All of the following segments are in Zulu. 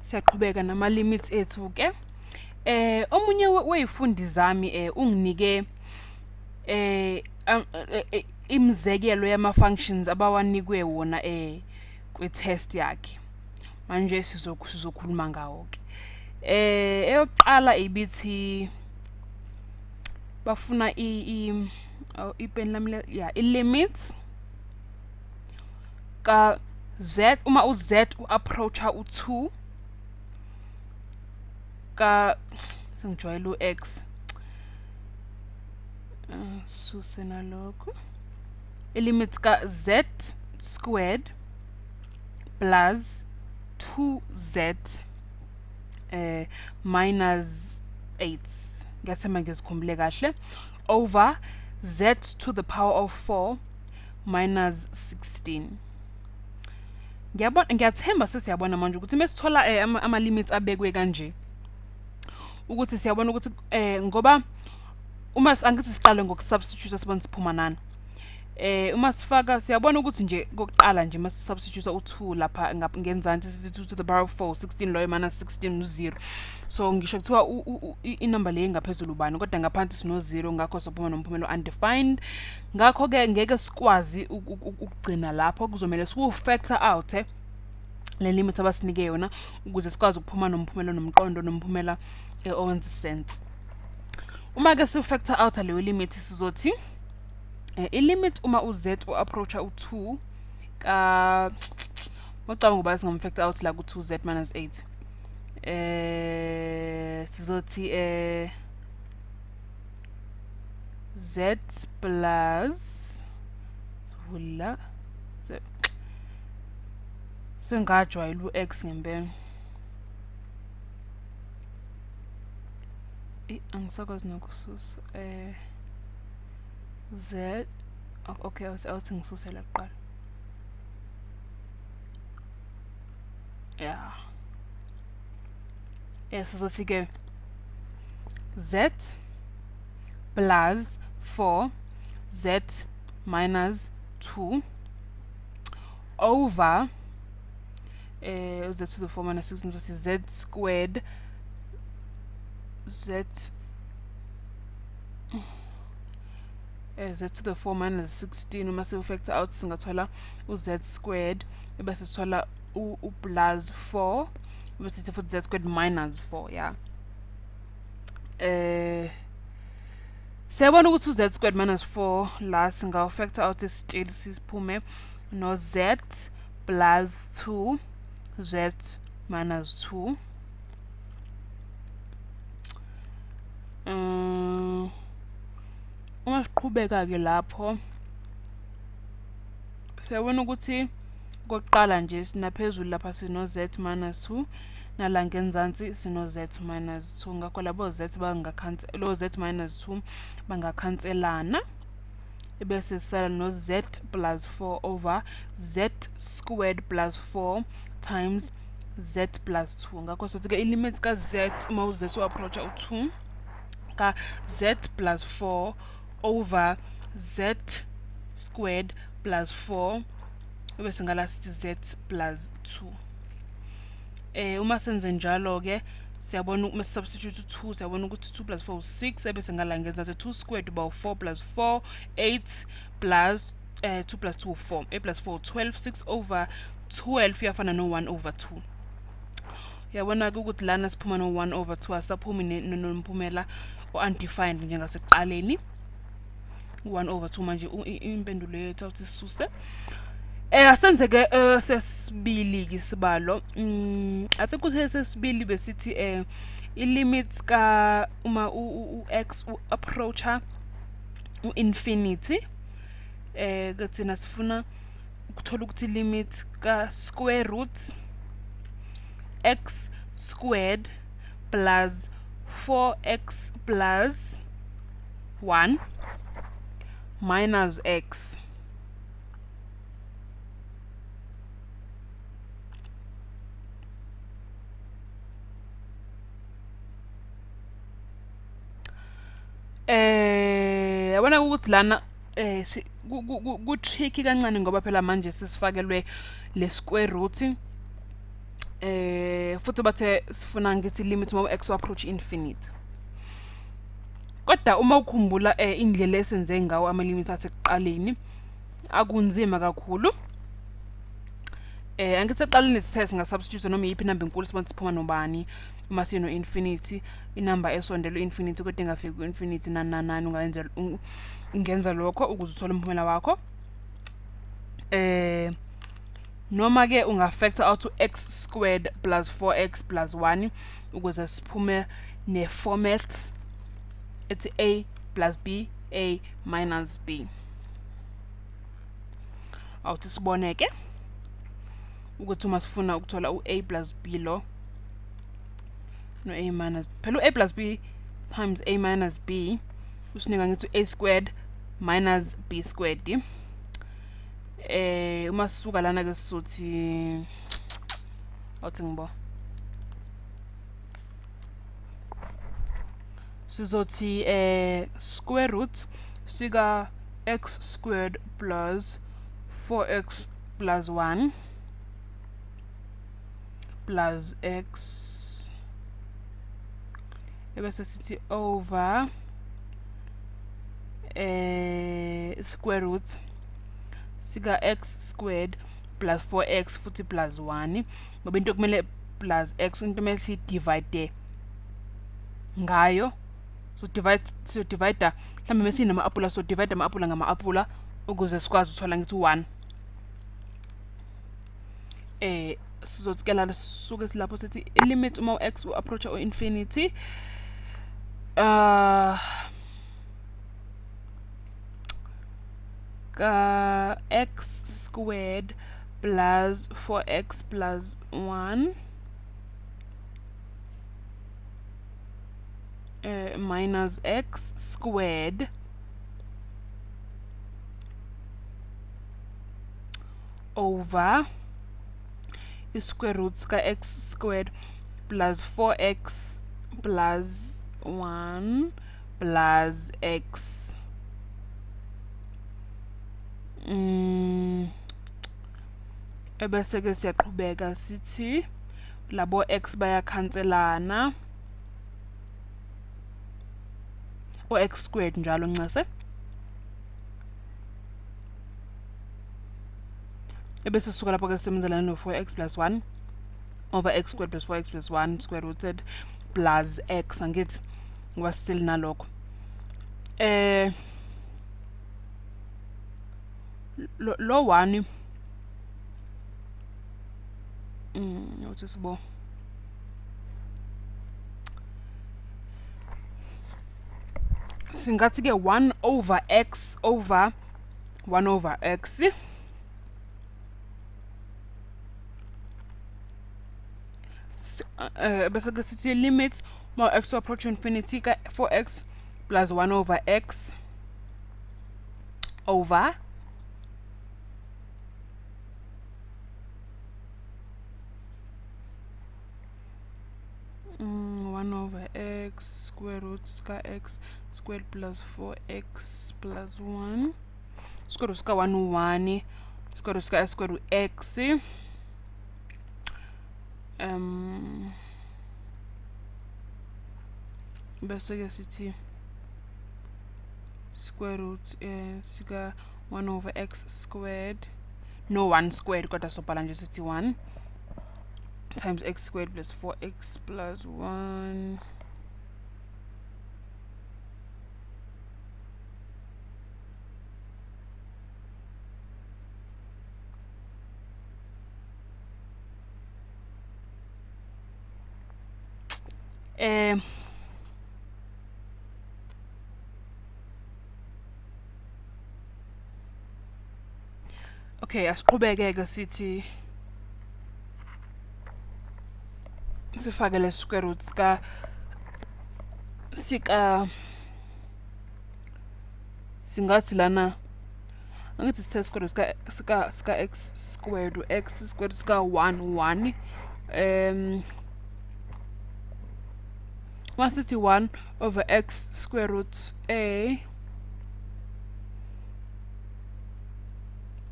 Siyaqhubeka nama limits ethu ke. Omunye wezifundi zami unginike imizekelo yama functions abawanikwe wona kwe test yakhe. Manje sizokhuluma ngawo ke. Eyokuqala ibithi bafuna ipen lami limits ka z uma uz approacha u2 ka sengijwayele x susena lokho limits ka z squared plus 2z minus 8 ngiyathemba ngizikhumbule kahle over z to the power of 4 minus 16. Ngiyathemba sesiyabona manje ukuthi mesithola ama limits abekwe kanje ukuthi siyabona ukuthi ngoba uma angithi siqale ngokusubstitute sibona siphuma nani. Uma sifaka siyabona ukuthi nje kokuqala nje mase substitute u2 lapha ngenzansi sithi 2 to the power of 4 16 loyo minus 16 u0. So ngisho kuthiwa inumber le engaphezulu ubani kodwa ngaphansi sino 0 ngakho sophuma nomphumela undefined. Ngakho ke ngeke sikwazi ukugcina lapho kuzomela siku factor out le limit abasinike yona ukuze sikwazi ukuphuma nomphumela nomqondo nomphumela owenza sense. Uma ke si factor out leyo limit sizothi limit uma uz approacha u2 ka ngicabanga ngoba singam factor out la ku2z minus 8 sizothi z plus vula z sengajwayela u-x ngempela angisakwazi nokususa z okay awuthi ngisusela kuqala sizothi ke z plus 4 z minus 2 over z to the 4 minus 16 so z squared z z to the 4 minus 16 uma se factor out singathola uz squared bese sithola u plus 4 bese sithi futhi z squared minus 4 siyabona ukuthi uz squared minus 4 la singa factor out still sisiphume no z plus 2 z minus 2 uma siqhubeka ke lapho siyabona ukuthi kokuqala nje sinaphezulu lapha sino z minus 2 nala ngenzansi sino z minus 2 ngakho labo z bangakhansela lo z minus 2 bangakhanselana ebese sisala no z plus 4 over z squared plus 4 times z plus 2 ngakho sothi ke ilimits ka z uma uz approacha u2 ka z plus 4 over z squared plus 4 bese ngala sithi z plus 2 uma senze njalo ke siyabona uma substitute 2 siyabona ukuthi 2 plus 4 6 bese ngala ngenza 2 squared about 4 plus 4 8 plus 2 plus 2 4 8 plus 4 12 6 over 12 yafana no 1 over 2 yabona ukuthi lana siphuma no 1 over 2 asaphumi nomphumela undefined njengasekuqaleni 1 over 2 manje impendulo yethu awuthi sisuse asenze ke sesibili ke sibalo I think ukuthi sesibili besithi ilimits ka uma x approacha infinity kuthina sifuna ukuthola ukuthi limit ka square root x squared plus 4x plus 1 minus x yabona ukuthi lana ku tricky kancane ngoba phela manje sesifakelwe le square root futhi bathe sifuna ngithi limit uma x approach infinite. Kodwa uma ukhumbula indlela esenze ngawo ama limits asekuqaleni akunzima kakhulu. Angithi eqaleni sithe singa substitute noma yiphi number enkulu sibona siphuma nobani uma sino infinity inumber esondele infinity kodwa ingafiki ku infinity nani ungenza lokho ukuze uthole umphumela wakho. Noma ke ungafactor out to x squared plus 4x plus 1 ukuze siphume ne format ethi a plus b a minus b. Awuthi sibone ke ukuthi uma sifuna ukuthola u-a plus b lo no a minus phela u-a plus b times a minus b usinika ngithi a squared minus b squared. Uma sisuka lana ke sizothi awuthi ngibo sizothi square root sika x squared plus 4x plus 1 plus x ebese sithi over square root sika x squared plus 4x futhi plus 1 ngoba into kumele plus x into kumele si divide ngayo so divide mhlambe mase nama apula so divide ama apula ngama apula ukuze sikwazi uthola ngithi 1. Sizothikela sisuke silapho sithi limit uma x approach infinity x squared plus 4x plus 1 minus x squared over square root ka x squared plus 4x plus 1 plus x ebese ke siyaqhubeka sithi labo x bayakhanselana o x squared njalo ncase ebese sisuka lapho ke semenzela no 4x plus 1 over x squared plus 4x plus 1 square rooted plus x angithi ngoba still nalokho lo 1 uthi sibo singathi ke 1 over x over 1 over x bese ke sithi limit ma x approach infinity ka 4x plus 1 over x over 1 over x square root ka x squared plus 4x plus 1 square root ka 1 1 square root ka square root x bese ke sithi square root sika 1 over x squared no 1 squared kodwa sobhala nje sithi 1 times x squared plus 4x plus 1 okay asiqhubeke ke sithi sifake le square root sika singathi lana angithi sithe square root sika x squared x squared sika 1 1 masithi 1 over x square root a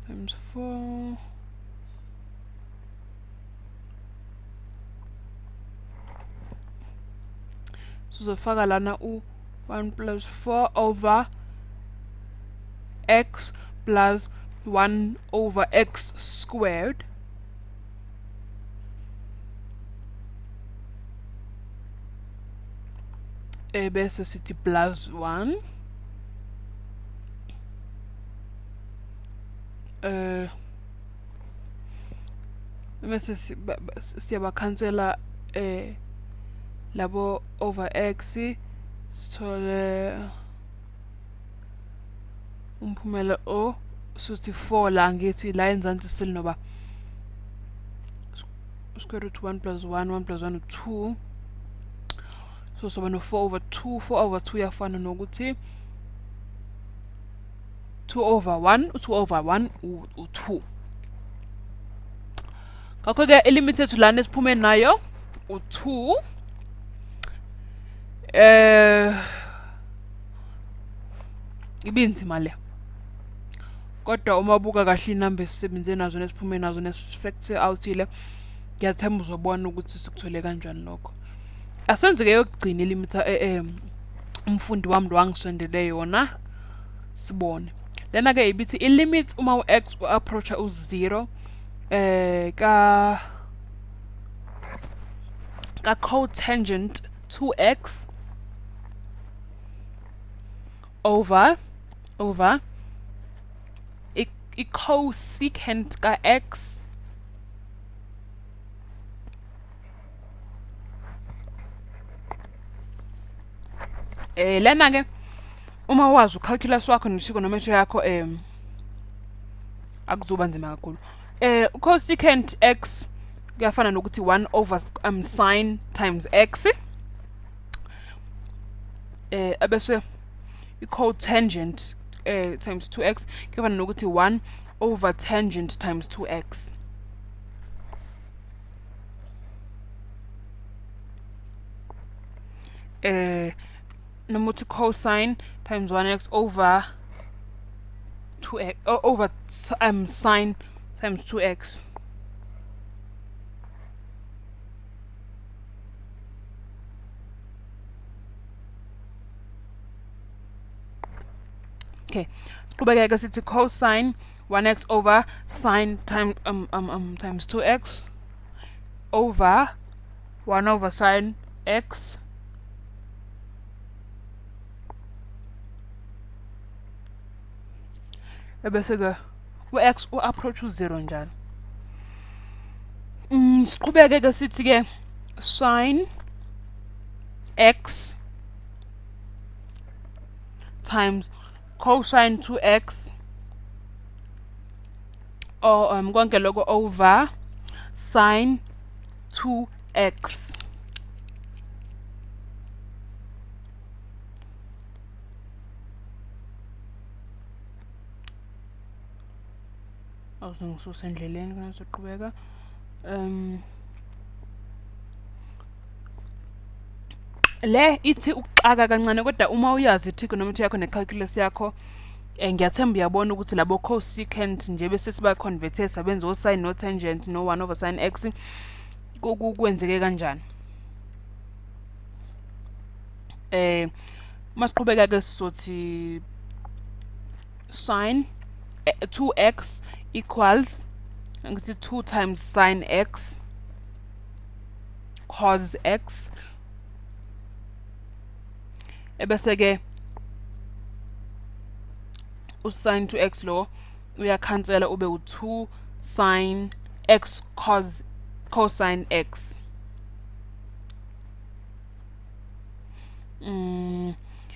times 4 sizofaka lana u 1 plus 4 over x plus 1 over x squared bese sithi plus 1 bese siyabakhansela labo over x sithole umphumela o suthi 4 la ngithi la enzansi silinoba square root 1 plus 1 1 plus 1 2 so soba no 4 over 2 4 over 2 yafana nokuthi 2 over 1 2 over 1 u2 ngakho ke ilimit yethu lana esiphume nayo u2 ibinzima le kodwa uma ubuka kahle inamba esisebenze nazo nesiphume nazo nesifactor awuthile ngiyathemba uzobona ukuthi sikuthole kanjani lokho asenze ke yokugcina ilimit umfundi wami lo wangisondele yona sibone lena ke ibithi ilimit uma u-x approacha u0 ka cotangent 2x over cosecant ka x lena ke uma wazi ucalculus wakho netrigonometry yakho akuzoba nzima kakhulu cosecant x kuyafana nokuthi 1 over sin times x abese cotangent times 2x kuyafana nokuthi 1 over tangent times 2x nomuthi cosine times 1x over 2x over sine times 2x okay qhubeka sithi cosine 1x over sine times 2x over 1 over sine x ebese ke u-x u-approach u0 njalo siqhubeke ke sithi ke sin x times cosine 2x or konke lokho over sin 2x awusengisuse endleleni kana soqhubeka le ithi uxaka kancane kodwa uma uyazi trigonometry yakho necalculus yakho ngiyathemba uyabona ukuthi labo cosecant nje bese siba convert sabenza o sin no tangent no 1 over sin x kwenzeke kanjani masiqhubeka ke sizothi sin 2x equals ngithi 2 times sin x cos x ebese ke usin 2x lo uyakhansela ube u2 sin x cosine x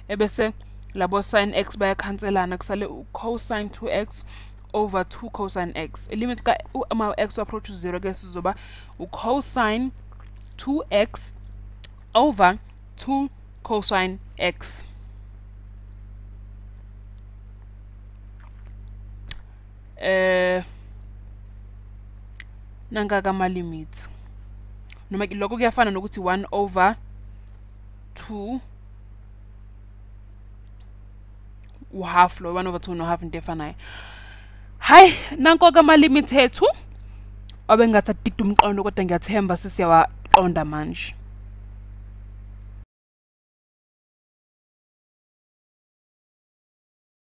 ebese labo sin x bayakhanselana kusale cosine 2x over 2 cosine x limit ka uma x approach 0 ke sizoba cosine 2x over 2 cosine x nanga kama limit noma lokho kuyafana nokuthi 1 over 2 u-half lo 1 over 2 no-half into efanayo hayi nanko kama limit ethu abengathi adida umqondo kodwa ngiyathemba sesiyawaqonda manje